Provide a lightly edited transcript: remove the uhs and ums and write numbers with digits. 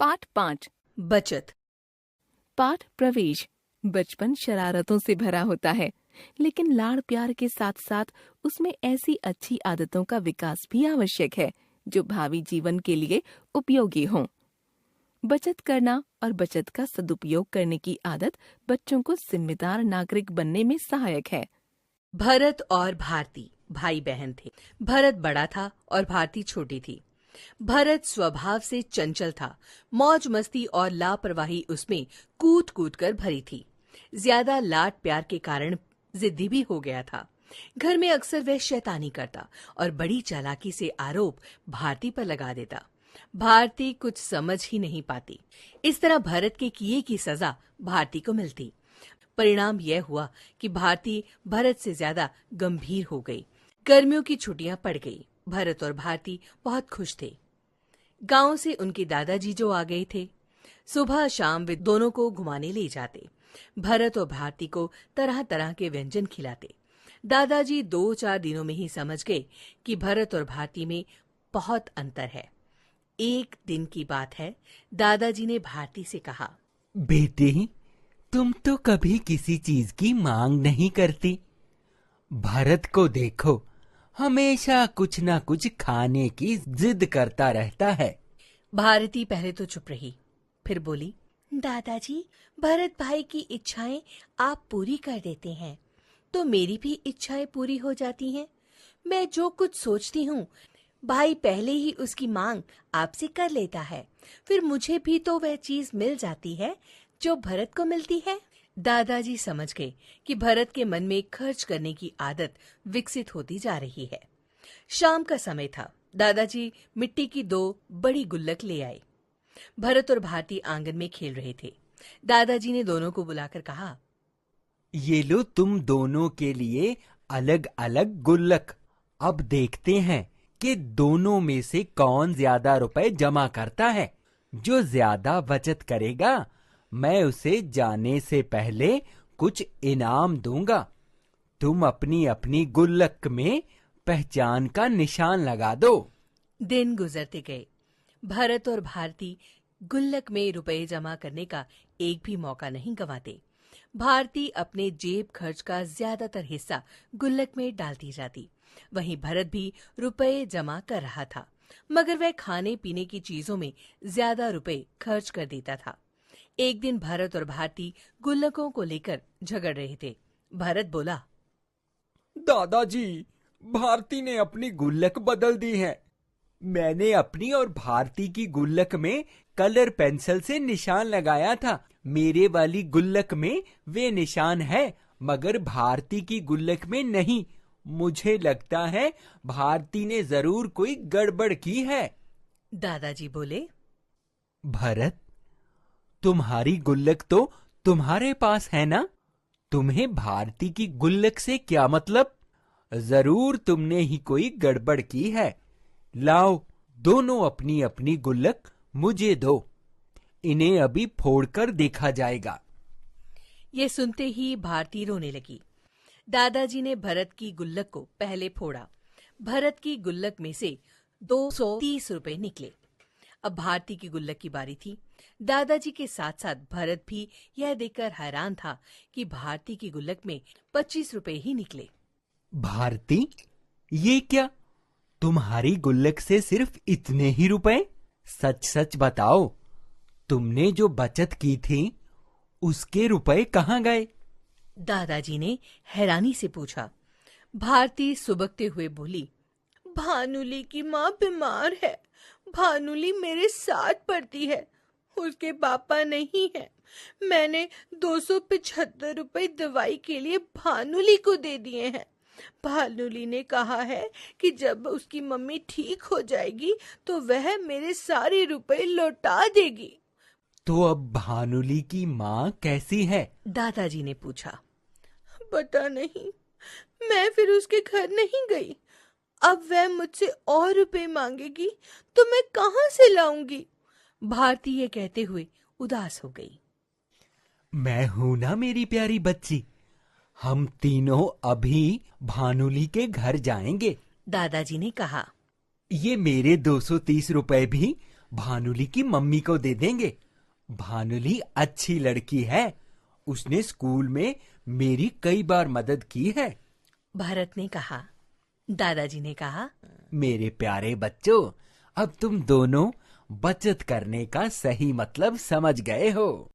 पाठ 5 बचत। पाठ प्रवेश। बचपन शरारतों से भरा होता है, लेकिन लाड़ प्यार के साथ साथ उसमें ऐसी अच्छी आदतों का विकास भी आवश्यक है जो भावी जीवन के लिए उपयोगी हों। बचत करना और बचत का सदुपयोग करने की आदत बच्चों को जिम्मेदार नागरिक बनने में सहायक है। भरत और भारती भाई बहन थे। भरत बड़ा था और भारती छोटी थी। भरत स्वभाव से चंचल था। मौज मस्ती और लापरवाही उसमें कूट कूट कर भरी थी। ज्यादा लाड प्यार के कारण जिद्दी भी हो गया था। घर में अक्सर वह शैतानी करता और बड़ी चालाकी से आरोप भारती पर लगा देता। भारती कुछ समझ ही नहीं पाती। इस तरह भरत के किए की सजा भारती को मिलती। परिणाम यह हुआ कि भारती भरत से ज्यादा गंभीर हो गई। गर्मियों की छुट्टियां पड़ गई। भरत और भारती बहुत खुश थे। गांव से उनके दादाजी जो आ गए थे। सुबह शाम वे दोनों को घुमाने ले जाते। भरत और भारती को तरह तरह के व्यंजन खिलाते। दादाजी 2-4 दिनों में ही समझ गए कि भरत और भारती में बहुत अंतर है। एक दिन की बात है, दादाजी ने भारती से कहा, बेटी, तुम तो कभी किसी चीज की मांग नहीं करती। भरत को देखो, हमेशा कुछ ना कुछ खाने की जिद करता रहता है। भारती पहले तो चुप रही, फिर बोली, दादाजी, भरत भाई की इच्छाएं आप पूरी कर देते हैं तो मेरी भी इच्छाएं पूरी हो जाती हैं। मैं जो कुछ सोचती हूँ, भाई पहले ही उसकी मांग आपसे कर लेता है। फिर मुझे भी तो वह चीज मिल जाती है जो भरत को मिलती है। दादाजी समझ गए कि भरत के मन में खर्च करने की आदत विकसित होती जा रही है। शाम का समय था। दादाजी मिट्टी की 2 बड़ी गुल्लक ले आए। भरत और भारती आंगन में खेल रहे थे। दादाजी ने दोनों को बुलाकर कहा, ये लो तुम दोनों के लिए अलग अलग गुल्लक। अब देखते हैं कि दोनों में से कौन ज्यादा रुपए जमा करता है। जो ज्यादा बचत करेगा, मैं उसे जाने से पहले कुछ इनाम दूंगा। तुम अपनी अपनी गुल्लक में पहचान का निशान लगा दो। दिन गुजरते गए। भरत और भारती गुल्लक में रुपए जमा करने का एक भी मौका नहीं गंवाते। भारती अपने जेब खर्च का ज्यादातर हिस्सा गुल्लक में डालती जाती। वहीं भरत भी रुपए जमा कर रहा था, मगर वह खाने पीने की चीजों में ज्यादा रुपए खर्च कर देता था। एक दिन भरत और भारती गुल्लकों को लेकर झगड़ रहे थे। भरत बोला, दादाजी, भारती ने अपनी गुल्लक बदल दी है। मैंने अपनी और भारती की गुल्लक में कलर पेंसिल से निशान लगाया था। मेरे वाली गुल्लक में वे निशान है, मगर भारती की गुल्लक में नहीं। मुझे लगता है भारती ने जरूर कोई गड़बड़ की है। दादाजी बोले, भरत, तुम्हारी गुल्लक तो तुम्हारे पास है ना? तुम्हें भारती की गुल्लक से क्या मतलब? जरूर तुमने ही कोई गड़बड़ की है। लाओ, दोनों अपनी अपनी गुल्लक मुझे दो। इन्हें अभी फोड़कर देखा जाएगा। ये सुनते ही भारती रोने लगी। दादाजी ने भरत की गुल्लक को पहले फोड़ा। भरत की गुल्लक में से 230 रुपए निकले। अब भारती की गुल्लक की बारी थी। दादाजी के साथ साथ भरत भी यह देखकर हैरान था कि भारती की गुल्लक में 25 रुपए ही निकले। भारती, ये क्या? तुम्हारी गुल्लक से सिर्फ इतने ही रुपए? सच सच बताओ, तुमने जो बचत की थी उसके रुपए कहाँ गए? दादाजी ने हैरानी से पूछा। भारती सुबकते हुए बोली, भानुली की माँ बीमार है। भानुली मेरे साथ पढ़ती है, उसके पापा नहीं है। मैंने 275 रुपए दवाई के लिए भानुली को दे दिए हैं। भानुली ने कहा है कि जब उसकी मम्मी ठीक हो जाएगी तो वह मेरे सारे रुपए लौटा देगी। तो अब भानुली की माँ कैसी है? दादाजी ने पूछा। पता नहीं, मैं फिर उसके घर नहीं गई। अब वह मुझसे और रुपए मांगेगी तो मैं कहाँ से लाऊंगी? भारती ये कहते हुए उदास हो गई। मैं हूं ना मेरी प्यारी बच्ची, हम तीनों अभी भानुली के घर जाएंगे। दादाजी ने कहा। ये मेरे 230 रुपए भी भानुली की मम्मी को दे देंगे। भानुली अच्छी लड़की है, उसने स्कूल में मेरी कई बार मदद की है। भरत ने कहा। दादाजी ने कहा, मेरे प्यारे बच्चों, अब तुम दोनों बचत करने का सही मतलब समझ गए हो।